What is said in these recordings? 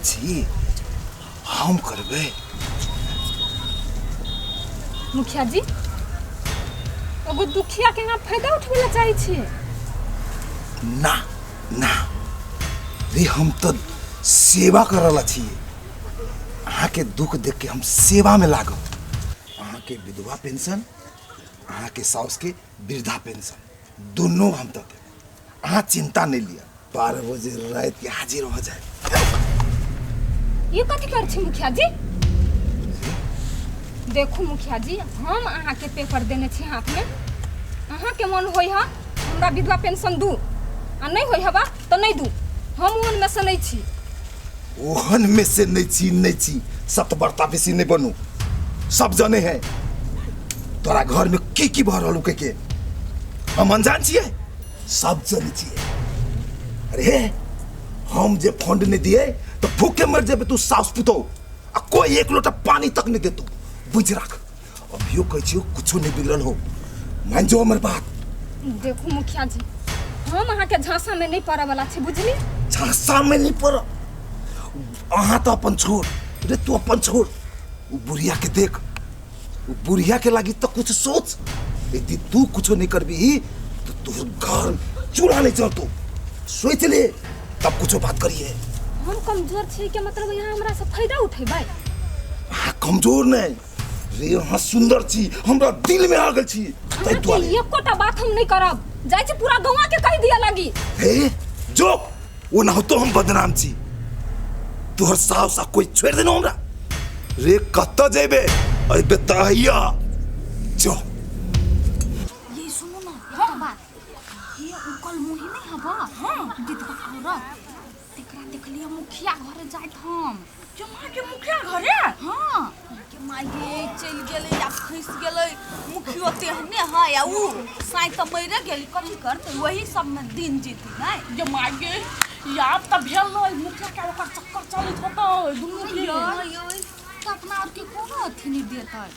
छी हम करबे। मुखिया जी एगो दुखिया के यहाँ फायदा उठबे चाहे छी? ना ना रे, हम तो सेवा करला छी। अहाँ के दुख देख के हम सेवा में लागब। अहाँ के विधवा पेंशन, अहाँ के साउस के वृद्धा पेंशन दोनों हम तक। अहाँ चिंता नहीं लिया, 12 बजे रात के हाजिर हो जाए। ये कथी कर छी मुखिया जी? देखो मुखिया जी, हम अहाँ के पेपर देने छी हाथ में। अहाँ के मन होई हा हमरा विधवा पेंशन दू, आ नहीं होई हबा तो नहीं दू। हम ओहन में से नहीं छी। ओहन में से नहीं छी। सत बर्ता बेसी नहीं बनू। सब जने हैं तोरा घर में की भर रहलू के हम अनजान छिए? सब जने छिए। अरे हम जे फंड नहीं दिए तो भूखे मर जेबे तू सास पुतो, आ कोई एक लोटा पानी तक नहीं दे तू। बुझ रख, अभियो कह छी कुछ नहीं बिगड़ल हो। मान जो हमर बात। देखो मुखिया जी, हम अहाँ के झांसा में नहीं पड़े वाला छी, बुझली? झांसा में नहीं पड़। अहाँ तो अपन छोड़ रे, तू अपन छोड़। वो बुढ़िया के देख, वो बुढ़िया के लागी तो कुछ सोच। यदि तू कुछ नहीं करबी तो तू घर चूल्हा नहीं चलतो। सोच ले तब कुछ बात करिए। हम कमजोर छी के मतलब यहाँ हमरा से फायदा उठेबै? हाँ कमजोर नहीं रे, हाँ सुंदर छी, हमरा दिल में आ गल छी। तै तू एकोटा बात हम नहीं करब। जाय छी पूरा गौवा के कह दिया लागी। हे जो वो ना हो तो हम बदनाम छी। तोहर सास आ कोई छोड़ देना हमरा रे। कत्ता जेबे अबे तहिया जो। ये सुनो ना एक बात, ये उकल मुही नहीं हबा। हां विधवा औरत तेकरा देख लिया मुखिया घरे जाइत हम। जो मां के मुखिया घरे? हां के मां ये चल गेले या फंस गेले मुखिया तेहने है या उ साई त मरे गेली कथि करते? वही सब में दिन जीती नहीं। जो मां के यार त भेल न मुखिया के ओकर चक्कर चलित होता दुनु के। यो त अपना और के कोनो अथी नहीं देता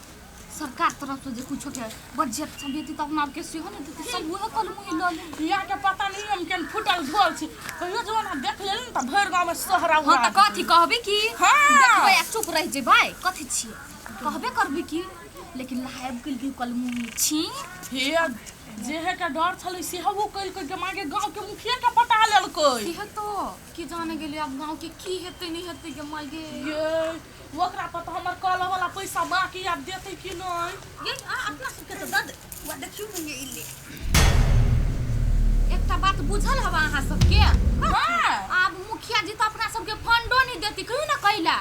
सरकार तरफ से। जे कुछ के बजट सब देती त अपना और के सेहो नहीं देती। सब वो कल मुही ल ले। या के पता नहीं हम केन फुटल झोल छी। कहियो जवाना देख लेन त भर गांव में सहरा हुआ। हां त कथि कहबे की? हां देखबै एक चुप रह जे भाई कथि छी कहबे करबे की। लेकिन लायब कल की कल मुही छी। हे जेहे के डर छलै से हबो कल के मां के गांव के मुखिया के पटा लेलकै। की हेतो की जाने गेली अब गांव के की हेतै नहीं हेतै के माय गे। ये ओकरा पता हमर कॉल वाला पैसा बाकी अब देतै कि नहीं? ये अपना सब के त दद वा देखियो ने इले। एकटा बात बुझल हवा अहाँ सब के? हां अब मुखिया जी त अपना सब के फंडो नहीं देती। कहियो ना कैला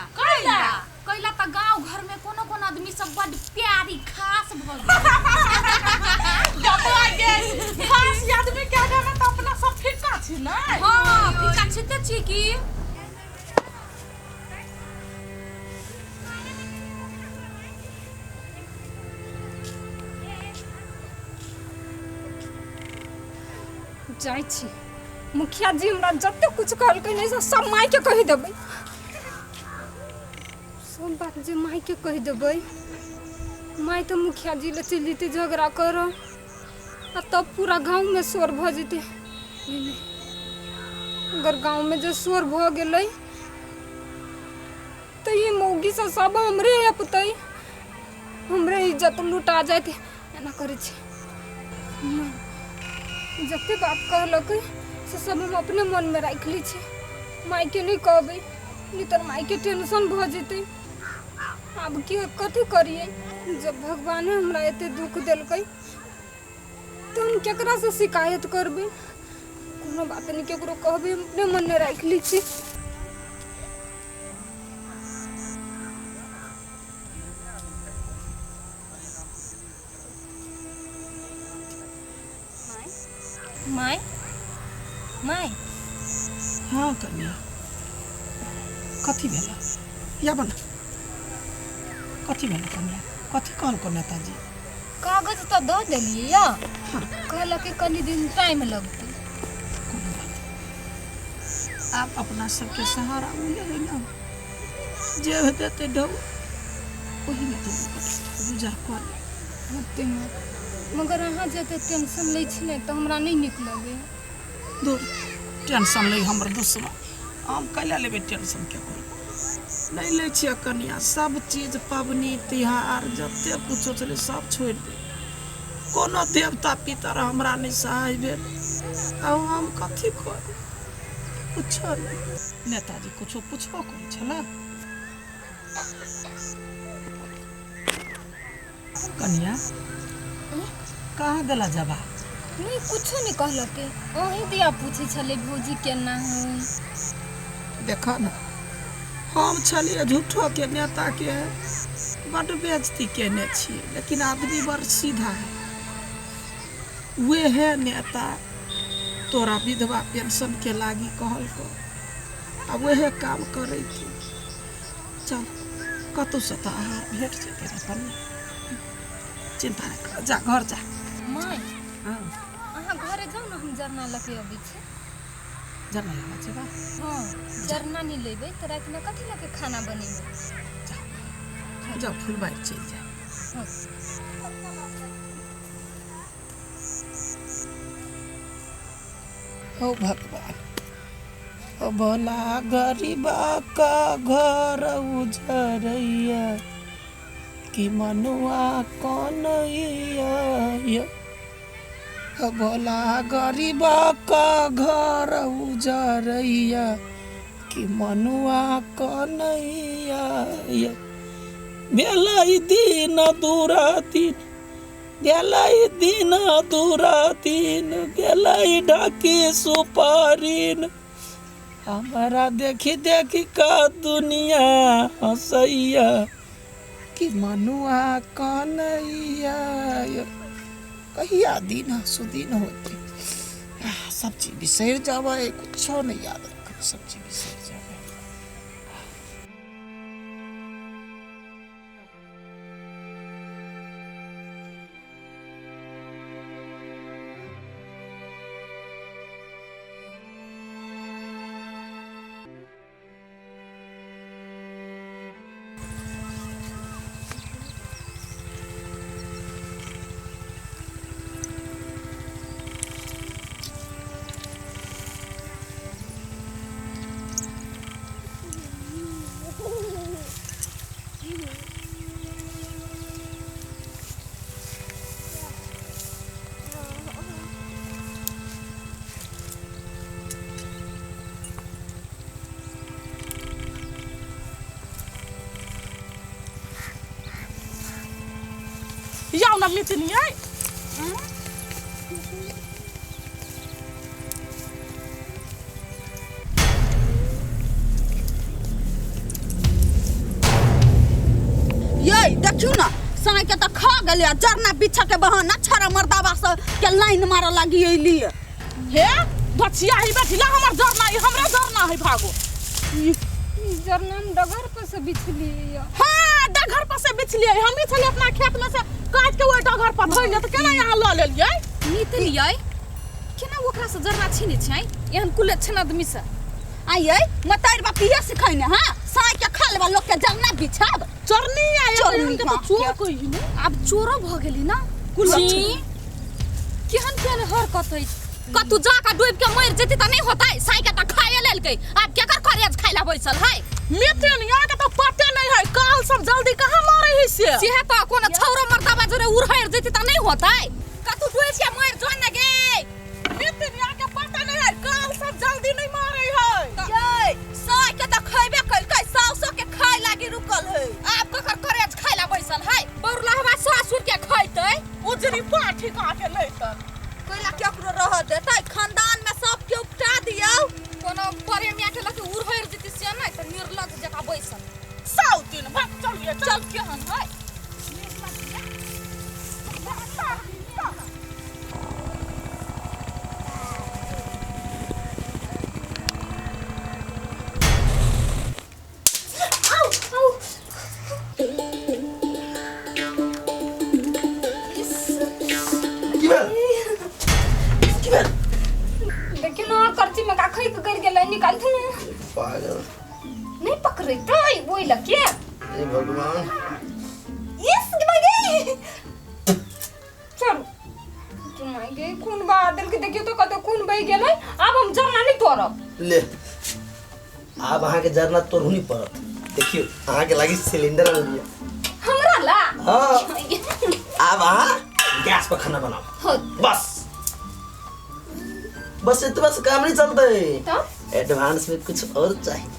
कैला त गांव घर में कोनो आदमी सब बड़ प्यारी खास भ गेल। जतवा के खास आदमी के आगे में त अपना सब फिक्का छी ना। हां फिक्का छिते छी की। जाय छी मुखिया जी हमरा जते कुछ कहलकै नहीं से सब माई के कहि देबै। सब बात जे माई के कहि देबै। माई तो मुखिया जी ले चल जेते झगड़ा कर, आ तब पूरा गांव में शोर भ जेते। अगर गांव में जो शोर भ गेलै तो ये मौगी से सब हमरे अपतै, हमरे इज्जत लुटा जाते। एना करे छी जते बात कहलकै से सब हम अपने मन में राख ली छी। माई के नहीं कहबै नहीं तो माई के टेंशन भ जेते। अब की कथी करिए? जब भगवान हमरा एते दुख देलकै तो हम केकरा से शिकायत करबै? कोनो बात नहीं केकरो कहबै, अपने मन में राख ली छी। माई माई हाँ कन्या कथी भेला या बना कथी भेला कन्या? कथी कहल को नेताजी? कागज तो दो देलिए या कहला कि कनी दिन टाइम लगते। आप अपना सबके सहारा उले है ना, जे देते डब वही में तुम गुजार कर होते हैं। मगर अहाँ जते टेंशन ले छी ने तो हमरा नहीं निक लगे। दो टेंशन ले हमर दुश्मन हम कैला लेबे टेंशन के कोई नहीं ले छियै कनिया सब चीज पबनी तिहार जते कुछो छलै सब छोड़ दे कोनो देवता पितर हमरा नहीं सहाय भेल अब हम कथी करी कुछो नहीं नेताजी कुछो पूछबो करै छला कनिया कहाँ गला जबा नहीं कुछो नहीं कहलके अहीं दिया पूछे छले भौजी केना है देखा ना हम छलिए झूठो के नेता के बड़ बेइज्जती केने छी लेकिन आदमी बड़ सीधा है वे है नेता तोरा विधवा पेंशन के लागी कहल को अब वह काम करे की चल कतौ से तो आहार भेट जेतै अपन चिंता नहीं कर जा घर जा माय हाँ अहाँ घरे जाऊ ना हम जरना लके अबै छी जरना लगा छै बा हाँ जरना नहीं लेबै त रात में कथी लके खाना बनेबै जा फुलबाड़ी चल जा हाँ। ओ भगवान ओ भोला गरीबा का घर उजरैया कि मनुआ कौन ओ भोला गरीबा का घर उजरैया कि मनुआ कौन बेलाई दिन दूरा दिन बेलाई दिन दूरा दिन बेलाई ढाकी सुपारीन हमारा देखी देखी का दुनिया हंसैया कि मनुआ कन्हैया कहिया दिन सुदिन होते सब चीज बिसर जावा कुछ नहीं याद रख सब चीज बिसर जावा जाओ ना मितनी है ये देखियो ना साई के तो खा गले जरना बिछा के बहाना छरा मर्दावा से के लाइन मारे लगी एली हे बचिया ही बैठिला हमर जरना हमरा जरना है भागो जरना हम डगर पर से बिछली हां डगर पर से बिछली हम ही चले अपना खेत में से काट के वो डगर पर धइले त केना यहां ल लेलियै नितलियै केना ओकरा से जरना छीने छै एहन कुले छन आदमी से आइयै मतार बापिया सिखाइने हां साई के खा लेबा लोग के जरना बिछाब चरनी आय चोर के तो चोर कहिनु अब चोरो भ गेली ना कुलची केहन केहन हरकत है कतु जाका डूब के मर जेती त नहीं होतै साई के त खाए लेलकै अब केकर करेज खाइला बैसल है मित्र यहाँ के तो पते नहीं है काल सब जल्दी कहाँ मारे है से है तो कोनो छौरो मर्दाबा जरे उड़हर जेती त नहीं होतै कतु डूब के मर जोन न गे मित्र यहाँ के पता नहीं है काल सब जल्दी नहीं मारे है ये साई के त खइबे कइलकै साउसो के खाइ लागी रुकल है अब केकर करेज खाइला बैसल है बौरलहवा सासुर के खइतै उजरी पाठी कहाँ के लेतन कोइला केकरो रह देतै खानदान में सब के उपटा दियौ कोनो प्रेमिया के लके उड़हर जेती से नहीं त निर्लज जका बैसल साउ दिन भाग चलिए चल केहन है लेकिन और करची में का खई कर गेलै निकाल थे पागल नहीं पकड़े तो वो लगे हे भगवान यस गई चल तुम आई गई खून बादल के देखियो तो कतो खून बह गेलै अब हम जरना नहीं तोरब ले आब अहाँ के जरना तोड़ नहीं पड़त देखियो अहाँ के लगी सिलेंडर आ गया हमरा ला हाँ अब अहाँ गैस पर खाना बनाओ हो बस इतना से काम नहीं चलते तो एडवांस में कुछ और चाहिए